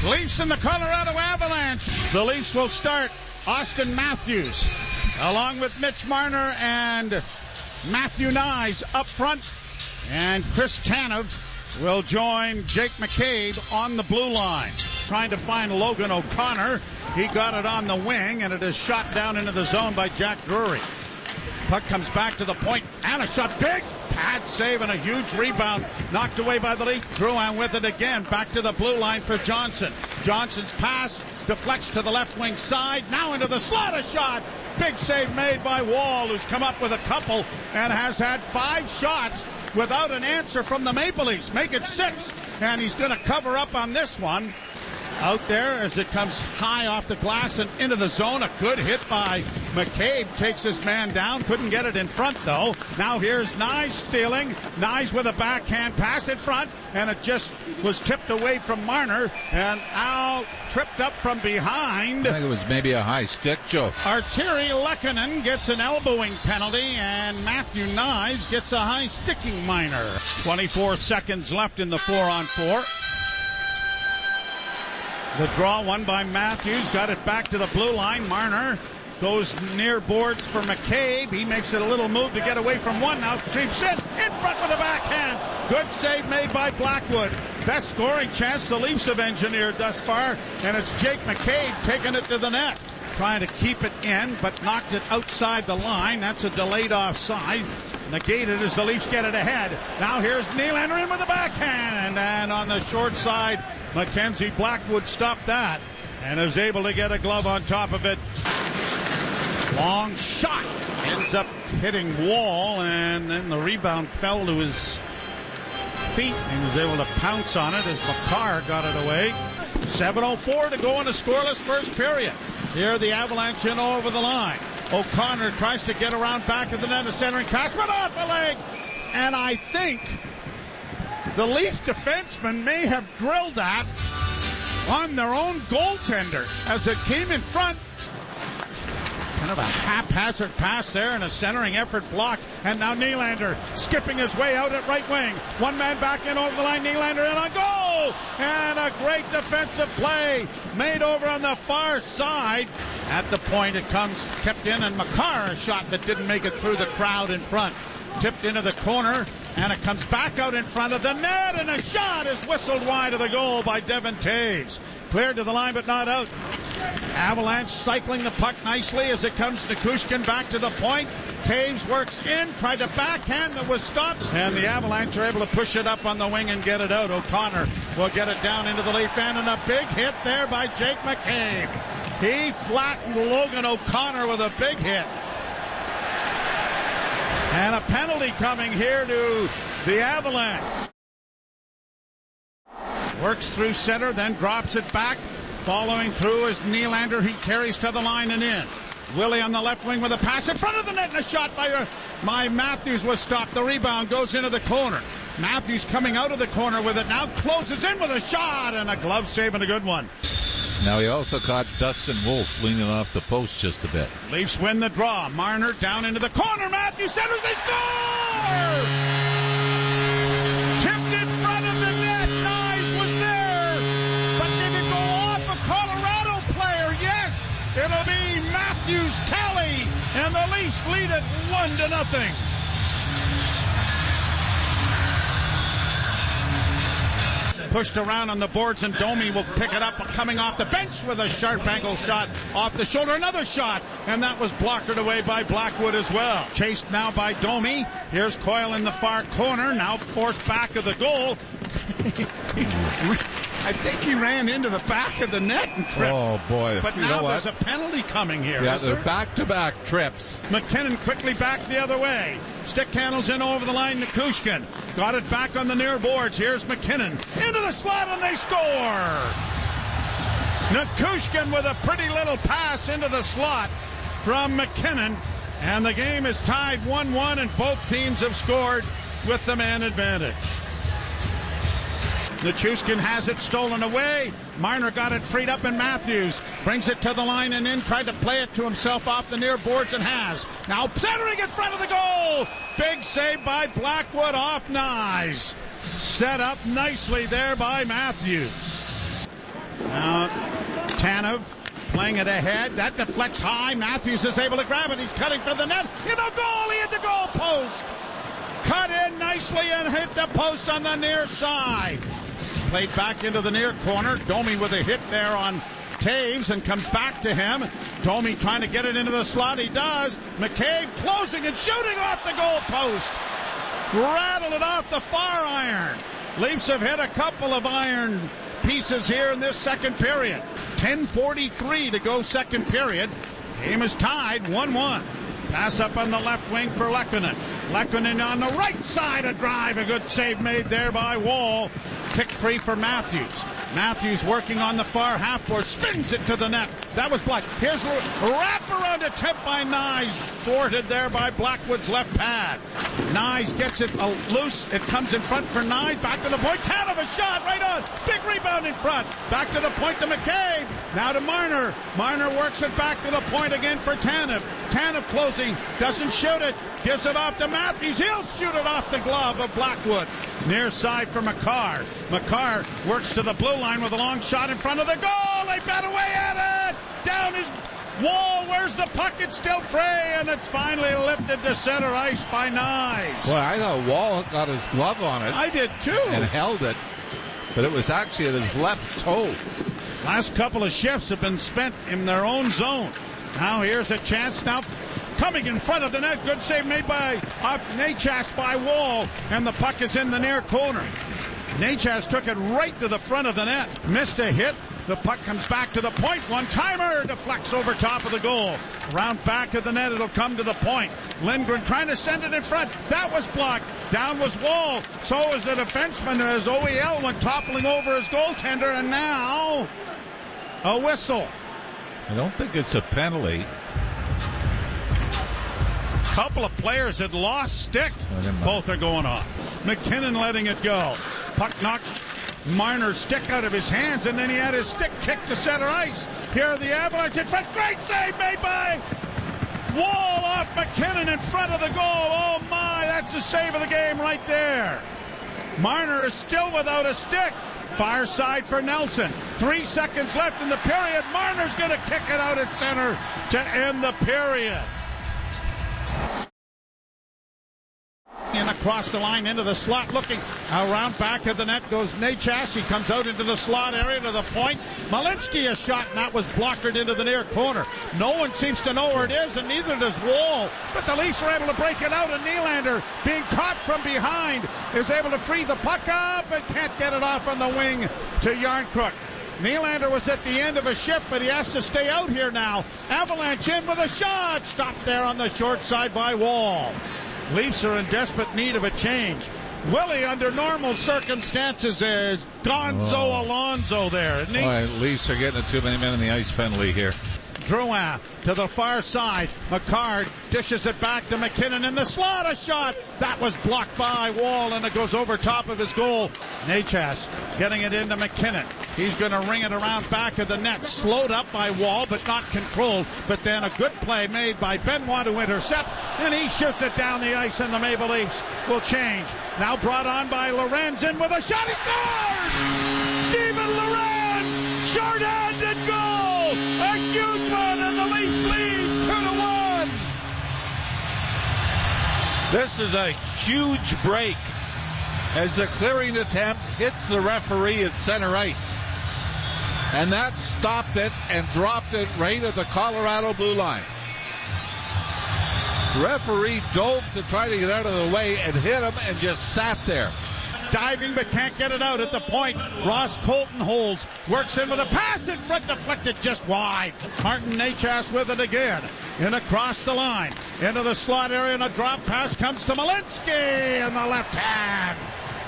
Leafs and the Colorado Avalanche. The Leafs will start Austin Matthews along with Mitch Marner and Matthew Nyes up front. And Chris Tanev will join Jake McCabe on the blue line. Trying to find Logan O'Connor. He got it on the wing, and it is shot down into the zone by Jack Drury. Puck comes back to the point, and a shot. Big pad save and a huge rebound. Knocked away by the Leaf. Drouin with it again. Back to the blue line for Johnson. Johnson's pass deflects to the left wing side. Now into the slot, a shot. Big save made by Wall, who's come up with a couple and has had 5 shots without an answer from the Maple Leafs. Make it 6, and he's going to cover up on this one. Out there as it comes high off the glass and into the zone. A good hit by McCabe. Takes his man down. Couldn't get it in front, though. Now here's Nyes stealing. Nyes with a backhand pass in front, and it just was tipped away from Marner, and now tripped up from behind. I think it was maybe a high stick, Joe. Arturi Lehkonen gets an elbowing penalty, and Matthew Nyes gets a high sticking minor. 24 seconds left in the 4-on-4. The draw won by Matthews. Got it back to the blue line. Marner goes near boards for McCabe. He makes it a little move to get away from one. Now creeps in front with a backhand. Good save made by Blackwood. Best scoring chance the Leafs have engineered thus far. And it's Jake McCabe taking it to the net. Trying to keep it in, but knocked it outside the line. That's a delayed offside. Negated as the Leafs get it ahead. Now here's Nylander in with a backhand. And on the short side, Mackenzie Blackwood stopped that and is able to get a glove on top of it. Long shot. Ends up hitting Wall, and then the rebound fell to his feet. He was able to pounce on it as Makar got it away. 7:04 to go in a scoreless first period. Here the Avalanche in over the line. O'Connor tries to get around back of the net, a centering pass, but off the leg. And I think the Leafs defenseman may have drilled that on their own goaltender as it came in front. Kind of a haphazard pass there and a centering effort blocked. And now Nylander skipping his way out at right wing. One man back in over the line. Nylander in on goal. And a great defensive play made over on the far side. At the point it comes kept in, and Makar a shot that didn't make it through the crowd in front. Tipped into the corner, and it comes back out in front of the net, and a shot is whistled wide of the goal by Devon Toews. Cleared to the line, but not out. Avalanche cycling the puck nicely as it comes to Kushkin back to the point. Toews works in, tried to backhand that was stopped, and the Avalanche are able to push it up on the wing and get it out. O'Connor will get it down into the Leaf end, and a big hit there by Jake McCabe. He flattened Logan O'Connor with a big hit. And a penalty coming here to the Avalanche. Works through center, then drops it back. Following through is Nylander. He carries to the line and in. Willie on the left wing with a pass in front of the net, and a shot by Matthews was stopped. The rebound goes into the corner. Matthews coming out of the corner with it now, closes in with a shot, and a glove save and a good one. Now he also caught Dustin Wolf leaning off the post just a bit. Leafs win the draw. Marner down into the corner. Matthews centers. They score! Tipped in front of the net. Nyes was there. But did it go off a Colorado player? Yes. It'll be Matthews' tally. And the Leafs lead it 1-0. Pushed around on the boards, and Domi will pick it up coming off the bench with a sharp angle shot off the shoulder. Another shot, and that was blocked away by Blackwood as well. Chased now by Domi. Here's Coyle in the far corner, now forced back of the goal. I think he ran into the back of the net and tripped. Oh, boy. But now there's a penalty coming here. Yeah, they're back-to-back trips. McKinnon quickly back the other way. Stick handles in over the line to Kushkin. Got it back on the near boards. Here's McKinnon into the slot, and they score. Nichushkin with a pretty little pass into the slot from McKinnon. And the game is tied 1-1, and both teams have scored with the man advantage. Nichushkin has it stolen away. Marner got it freed up, and Matthews brings it to the line and in, tried to play it to himself off the near boards and has. Now centering in front of the goal. Big save by Blackwood off Nyes. Set up nicely there by Matthews. Now Tanev playing it ahead. That deflects high. Matthews is able to grab it. He's cutting for the net. In a goal. He hit the goal post. Cut in nicely and hit the post on the near side. Played back into the near corner. Domi with a hit there on Taves and comes back to him. Domi trying to get it into the slot. He does. McCabe closing and shooting off the goal post. Rattled it off the far iron. Leafs have hit a couple of iron pieces here in this second period. 10:43 to go second period. Game is tied 1-1. Pass up on the left wing for Lehkonen. Lehkonen on the right side, a drive. A good save made there by Wall. Pick free for Matthews. Matthews working on the far half board. Spins it to the net. That was blocked. Here's a wraparound attempt by Nyes. Thwarted there by Blackwood's left pad. Nyes gets it loose. It comes in front for Nyes. Back to the point. Tanev a shot right on. Big rebound in front. Back to the point to McCabe. Now to Marner. Marner works it back to the point again for Tanev. Tanev closing. Doesn't shoot it. Gives it off to Matthews. He'll shoot it off the glove of Blackwood. Near side for McCarr. McCarr works to the blue line with a long shot in front of the goal. They bat away at it. Down his Wall. Where's the puck? It's still Frey, and it's finally lifted to center ice by Nyes. Well, I thought Wall got his glove on it. I did too. And held it, but it was actually at his left toe. Last couple of shifts have been spent in their own zone. Now here's a chance. Now coming in front of the net. Good save made by Necas by Wall, and the puck is in the near corner. Necas took it right to the front of the net. Missed a hit. The puck comes back to the point. One-timer deflects over top of the goal. Round back of the net. It'll come to the point. Lindgren trying to send it in front. That was blocked. Down was Wall. So was the defenseman as OEL went toppling over his goaltender. And now a whistle. I don't think it's a penalty. Couple of players had lost stick. Both are going off. McKinnon letting it go. Puck knocked Marner's stick out of his hands, and then he had his stick kicked to center ice. Here are the Avalanche in front. Great save made by Wall off McKinnon in front of the goal. Oh my, that's the save of the game right there. Marner is still without a stick. Far side for Nelson. 3 seconds left in the period. Marner's going to kick it out at center to end the period. In across the line into the slot, looking around back of the net goes Necas. He comes out into the slot area to the point. Malinsky a shot, and that was blockered into the near corner. No one seems to know where it is, and neither does Wall. But the Leafs are able to break it out, and Nylander, being caught from behind, is able to free the puck up and can't get it off on the wing to Yarncrook. Nylander was at the end of a shift, but he has to stay out here now. Avalanche in with a shot. Stopped there on the short side by Wall. Leafs are in desperate need of a change. Willie, under normal circumstances, is Gonzo Alonso there, isn't he? All right, Leafs are getting too many men in the ice penalty here. Drouin to the far side. McCarr dishes it back to McKinnon in the slot. A shot. That was blocked by Wall, and it goes over top of his goal. Necas getting it into McKinnon. He's going to ring it around back of the net. Slowed up by Wall, but not controlled. But then a good play made by Benoit to intercept, and he shoots it down the ice, and the Maple Leafs will change. Now brought on by Lorenz in with a shot. He scores! Steven Lorenz! Short-handed goal! A huge one, and the Leafs lead 2-1. This is a huge break as the clearing attempt hits the referee at center ice. And that stopped it and dropped it right at the Colorado blue line. The referee dove to try to get out of the way and hit him and just sat there. Diving but can't get it out at the point. Ross Colton holds, works in with a pass in front, deflected just wide. Martin Necas with it again. In across the line. Into the slot area, and a drop pass comes to Malinsky in the left hand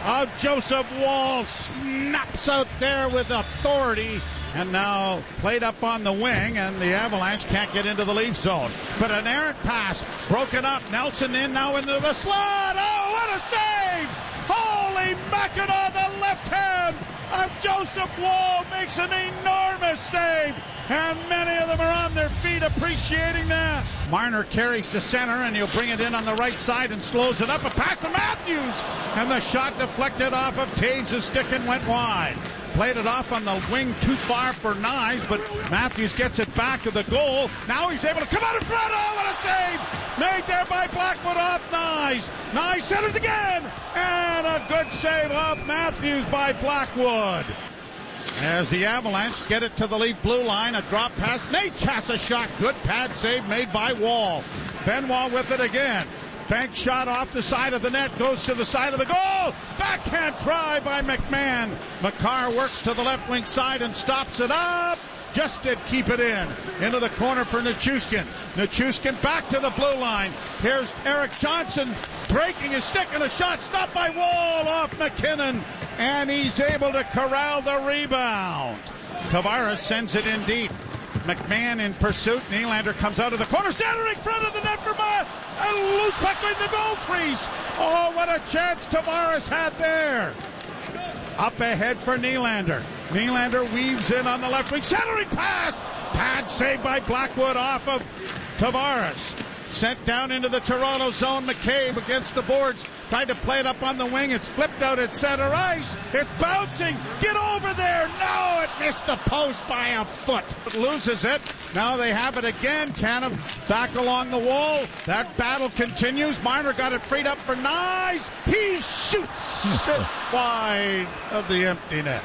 of Joseph Wall. Snaps out there with authority. And now played up on the wing, and the Avalanche can't get into the Leaf zone. But an errant pass, broken up. Nelson in now into the slot. Oh, what a save! Holy Mackinac, the left hand of Joseph Wall makes an enormous save. And many of them are on their feet appreciating that. Marner carries to center, and he'll bring it in on the right side and slows it up. A pass to Matthews, and the shot deflected off of Taves' stick and went wide. Played it off on the wing too far for Nyes, but Matthews gets it back to the goal. Now he's able to come out in front. Oh, what a save! Made there by Blackwood off Nyes. Nyes centers again, and a good save off Matthews by Blackwood. As the Avalanche get it to the Leaf blue line, a drop pass. Nate has a shot. Good pad save made by Wall. Benoit with it again. Bank shot off the side of the net, goes to the side of the goal. Backhand try by McMahon. McCarr works to the left wing side and stops it up. Just did keep it in. Into the corner for Nichushkin. Nichushkin back to the blue line. Here's Eric Johnson breaking his stick, and a shot stopped by Wall off McKinnon. And he's able to corral the rebound. Tavares sends it in deep. McMahon in pursuit. Nylander comes out of the corner, centering front of the net for Matt. A loose puck in the goal crease. Oh, what a chance Tavares had there. Up ahead for Nylander. Nylander weaves in on the left wing. Centering pass. Pad saved by Blackwood off of Tavares. Sent down into the Toronto zone. McCabe against the boards. Tried to play it up on the wing. It's flipped out at center ice. It's bouncing. Get over there. No, it missed the post by a foot. It loses it. Now they have it again. Tanev back along the wall. That battle continues. Marner got it freed up for Nyes. He shoots it wide of the empty net.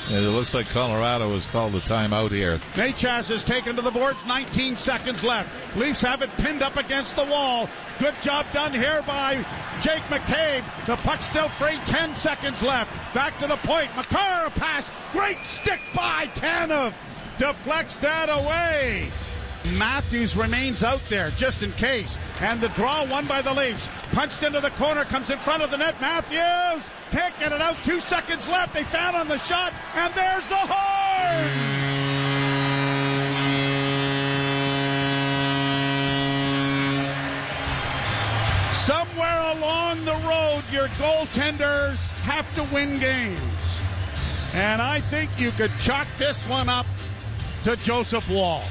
Yeah, it looks like Colorado has called a timeout here. Natchez is taken to the boards. 19 seconds left. Leafs have it pinned up against the wall. Good job done here by Jake McCabe. The puck still free. 10 seconds left. Back to the point. McCarr a pass. Great stick by Tanev. Deflects that away. Matthews remains out there just in case. And the draw won by the Leafs. Punched into the corner, comes in front of the net. Matthews can't get it out. 2 seconds left. They found on the shot, and there's the horn. Somewhere along the road, your goaltenders have to win games. And I think you could chalk this one up to Joseph Wall.